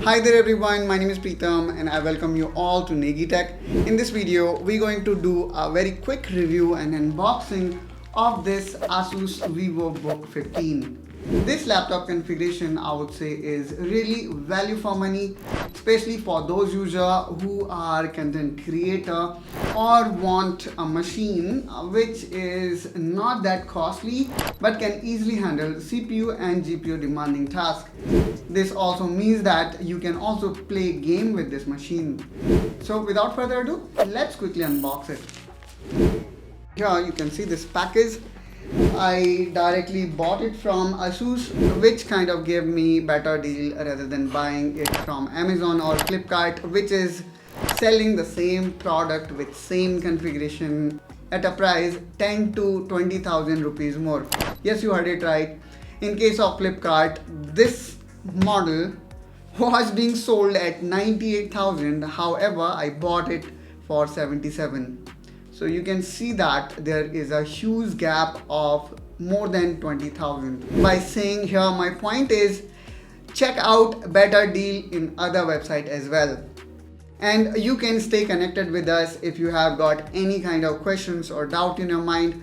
Hi there everyone, my name is Pritam and I welcome you all to NeGI Tech. In this video, we're going to do a very quick review and unboxing of this Asus VivoBook 15. This laptop configuration, I would say, is really value for money, especially for those users who are content creator or want a machine which is not that costly but can easily handle CPU and GPU demanding tasks. This also means that you can also play game with this machine. So without further ado, let's quickly unbox it. Here you can see this package. I directly bought it from Asus, which kind of gave me better deal rather than buying it from Amazon or Flipkart, which is selling the same product with same configuration at a price 10 to 20,000 rupees more. Yes, you heard it right. In case of Flipkart, this model was being sold at 98,000. However, I bought it for 77. So you can see that there is a huge gap of more than 20,000. By saying here, my point is check out better deal in other website as well. And you can stay connected with us if you have got any kind of questions or doubt in your mind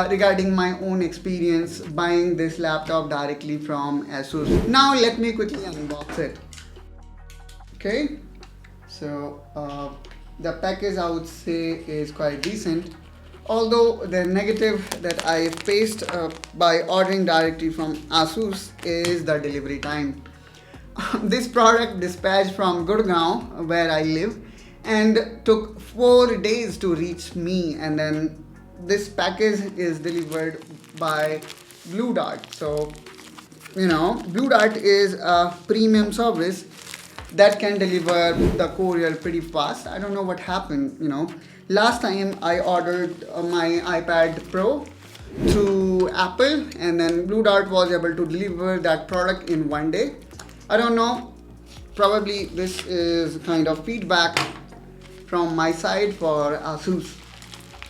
regarding my own experience buying this laptop directly from Asus. Now let me quickly unbox it. Okay, so the package, I would say, is quite decent, although the negative that I faced by ordering directly from Asus is the delivery time. This product dispatched from Gurgaon, where I live, and took 4 days to reach me, and then this package is delivered by Blue Dart. So you know, Blue Dart is a premium service that can deliver the courier pretty fast. I don't know what happened, last time I ordered my iPad Pro through Apple, and then Blue Dart was able to deliver that product in 1 day. I don't know, probably this is kind of feedback from my side for Asus.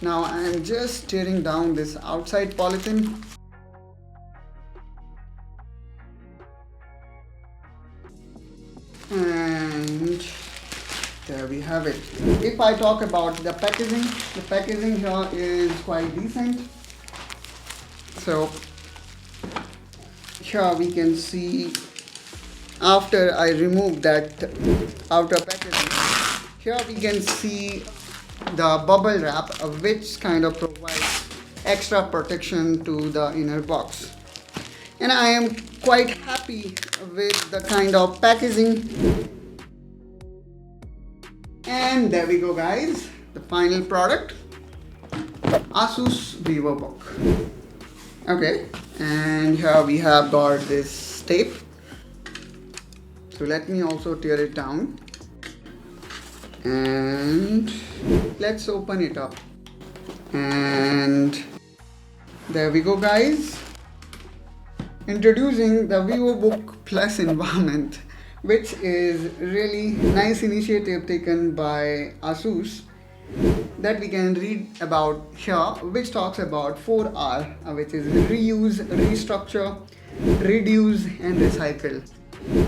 Now I am just tearing down this outside polythene. And there we have it. If I talk about the packaging here is quite decent. So here we can see, after I remove that outer packaging, here we can see the bubble wrap, which kind of provides extra protection to the inner box. And I am quite happy with the kind of packaging. And there we go, guys, the final product, Asus VivoBook. Okay, and here we have got this tape. So let me also tear it down and let's open it up. And there we go, guys. Introducing the VivoBook Plus environment, which is really nice initiative taken by Asus that we can read about here, which talks about 4R, which is reuse, restructure, reduce and recycle.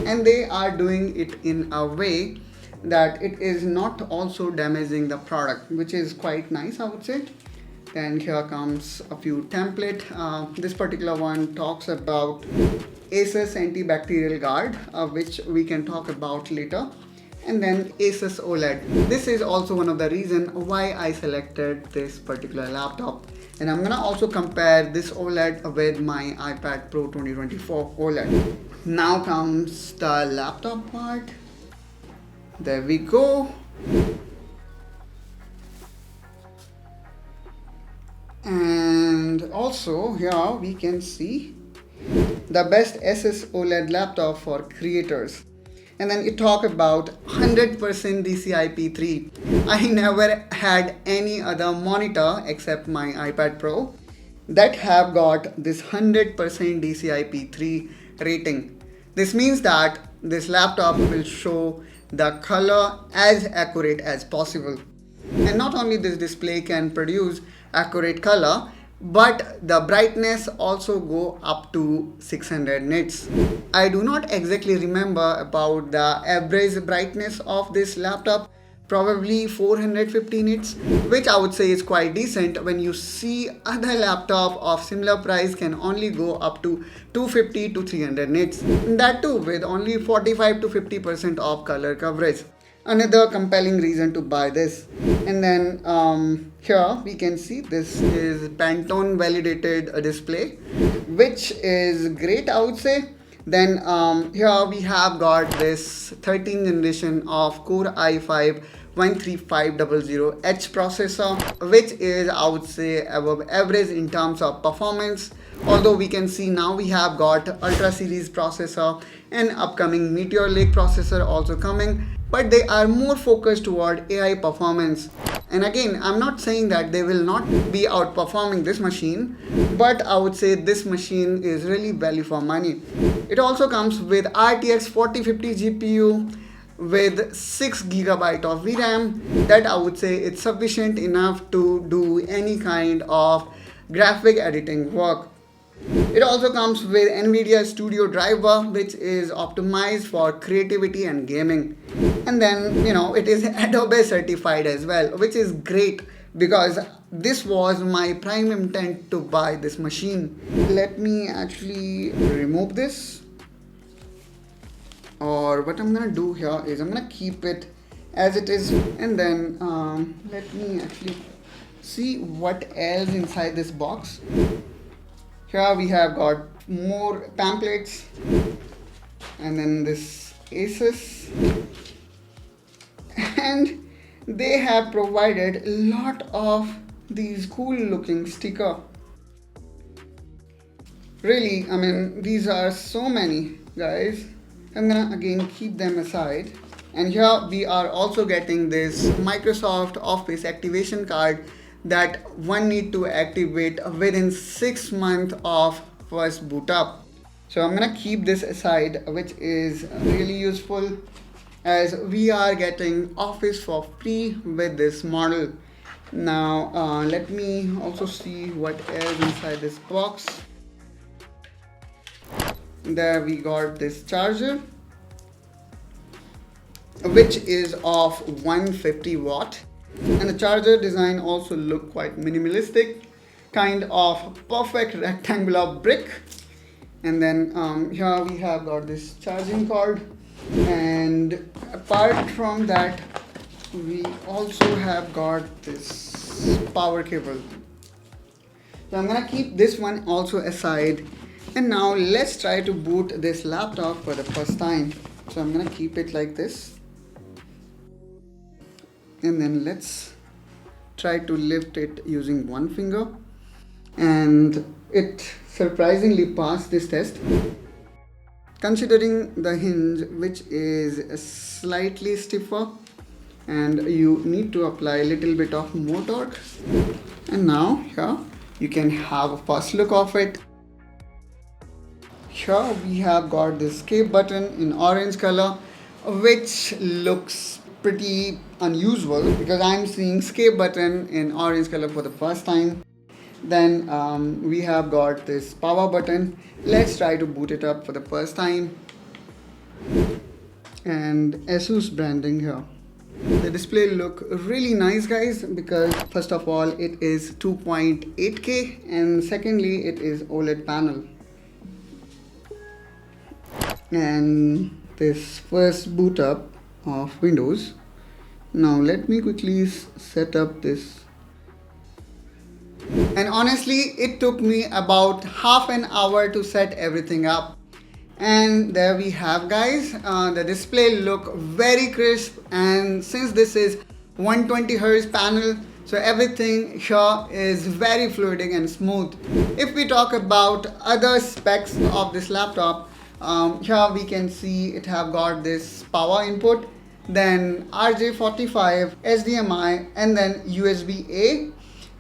And they are doing it in a way that it is not also damaging the product, which is quite nice, I would say. Then here comes a few template. This particular one talks about Asus antibacterial guard, which we can talk about later. And then Asus OLED. This is also one of the reasons why I selected this particular laptop. And I'm gonna also compare this OLED with my iPad Pro 2024 OLED. Now comes the laptop part. There we go. And also here we can see the best Asus OLED laptop for creators. And then it talk about 100% DCI-P3. I never had any other monitor except my iPad Pro that have got this 100% DCI-P3 rating. This means that this laptop will show the color as accurate as possible. And not only this display can produce accurate color, but the brightness also go up to 600 nits. I do not exactly remember about the average brightness of this laptop, probably 450 nits, which I would say is quite decent when you see other laptop of similar price can only go up to 250 to 300 nits, that too with only 45 to 50% of color coverage. Another compelling reason to buy this. And then here we can see this is Pantone validated display, which is great, I would say. Then here we have got this 13th generation of Core i5 13500H processor, which is, I would say, above average in terms of performance. Although we can see now we have got Ultra series processor and upcoming Meteor Lake processor also coming, but they are more focused toward AI performance. And again, I'm not saying that they will not be outperforming this machine, but I would say this machine is really value for money. It also comes with RTX 4050 GPU with 6 GB of VRAM. That I would say it's sufficient enough to do any kind of graphic editing work. It also comes with NVIDIA Studio Driver, which is optimized for creativity and gaming. And then, it is Adobe certified as well, which is great because this was my prime intent to buy this machine. Let me actually remove this. Or what I'm gonna do here is I'm gonna keep it as it is, and then let me actually see what else inside this box. Here we have got more pamphlets, and then this Asus, and they have provided a lot of these cool looking sticker. Really, I mean, these are so many, guys. I'm gonna again keep them aside. And here we are also getting this Microsoft Office activation card that one need to activate within 6 months of first boot up. So I'm gonna keep this aside, which is really useful as we are getting Office for free with this model. Now let me also see what else inside this box. There we got this charger, which is of 150 watt. And the charger design also look quite minimalistic, kind of perfect rectangular brick. And then here we have got this charging cord, and apart from that we also have got this power cable. So I'm gonna keep this one also aside, and now let's try to boot this laptop for the first time. So I'm gonna keep it like this, and then let's try to lift it using one finger, and it surprisingly passed this test considering the hinge, which is slightly stiffer, and you need to apply a little bit of more torque. And now here you can have a first look of it. Here we have got this escape button in orange color, which looks pretty unusual because I'm seeing escape button in orange color for the first time. Then we have got this power button. Let's try to boot it up for the first time. And Asus branding here. The display look really nice, guys, because first of all it is 2.8K, and secondly it is OLED panel. And this first boot up of Windows. Now let me quickly set up this. And honestly, it took me about half an hour to set everything up. And there we have, guys, the display look very crisp, and since this is 120 Hz panel, so everything here is very fluidic and smooth. If we talk about other specs of this laptop, here we can see it have got this power input, then RJ45, HDMI, and then USB-A.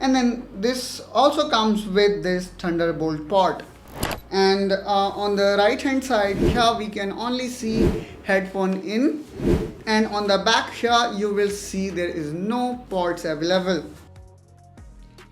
And then this also comes with this Thunderbolt port. And on the right hand side here we can only see headphone in, and on the back here you will see there is no ports available.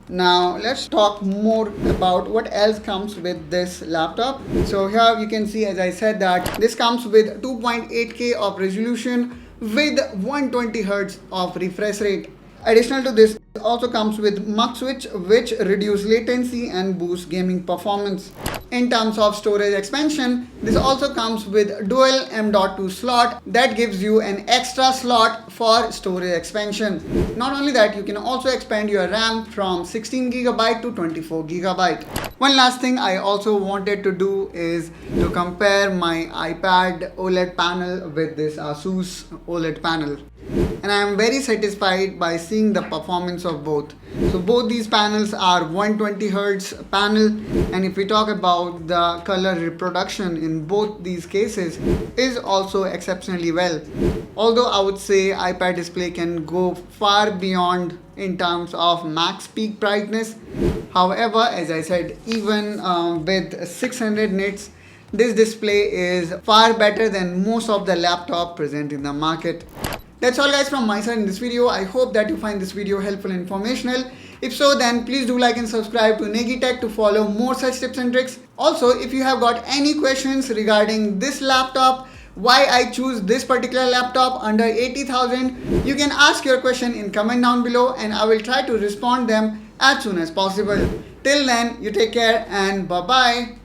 Now let's talk more about what else comes with this laptop. So here you can see, as I said, that this comes with 2.8K of resolution with 120 Hz of refresh rate. Additional to this, it also comes with mux switch, which reduce latency and boost gaming performance. In terms of storage expansion, this also comes with dual M.2 slot that gives you an extra slot for storage expansion. Not only that, you can also expand your RAM from 16GB to 24GB. One last thing I also wanted to do is to compare my iPad OLED panel with this Asus OLED panel. And I am very satisfied by seeing the performance of both. So both these panels are 120 Hz panel, and if we talk about the color reproduction in both these cases is also exceptionally well. Although I would say iPad display can go far beyond in terms of max peak brightness. However, as I said, even with 600 nits, this display is far better than most of the laptop present in the market. That's all guys from my side in this video. I hope that you find this video helpful and informational. If so, then please do like and subscribe to NeGI Tech to follow more such tips and tricks. Also, if you have got any questions regarding this laptop, why I choose this particular laptop under 80,000, you can ask your question in comment down below and I will try to respond them as soon as possible. Till then, you take care and bye bye.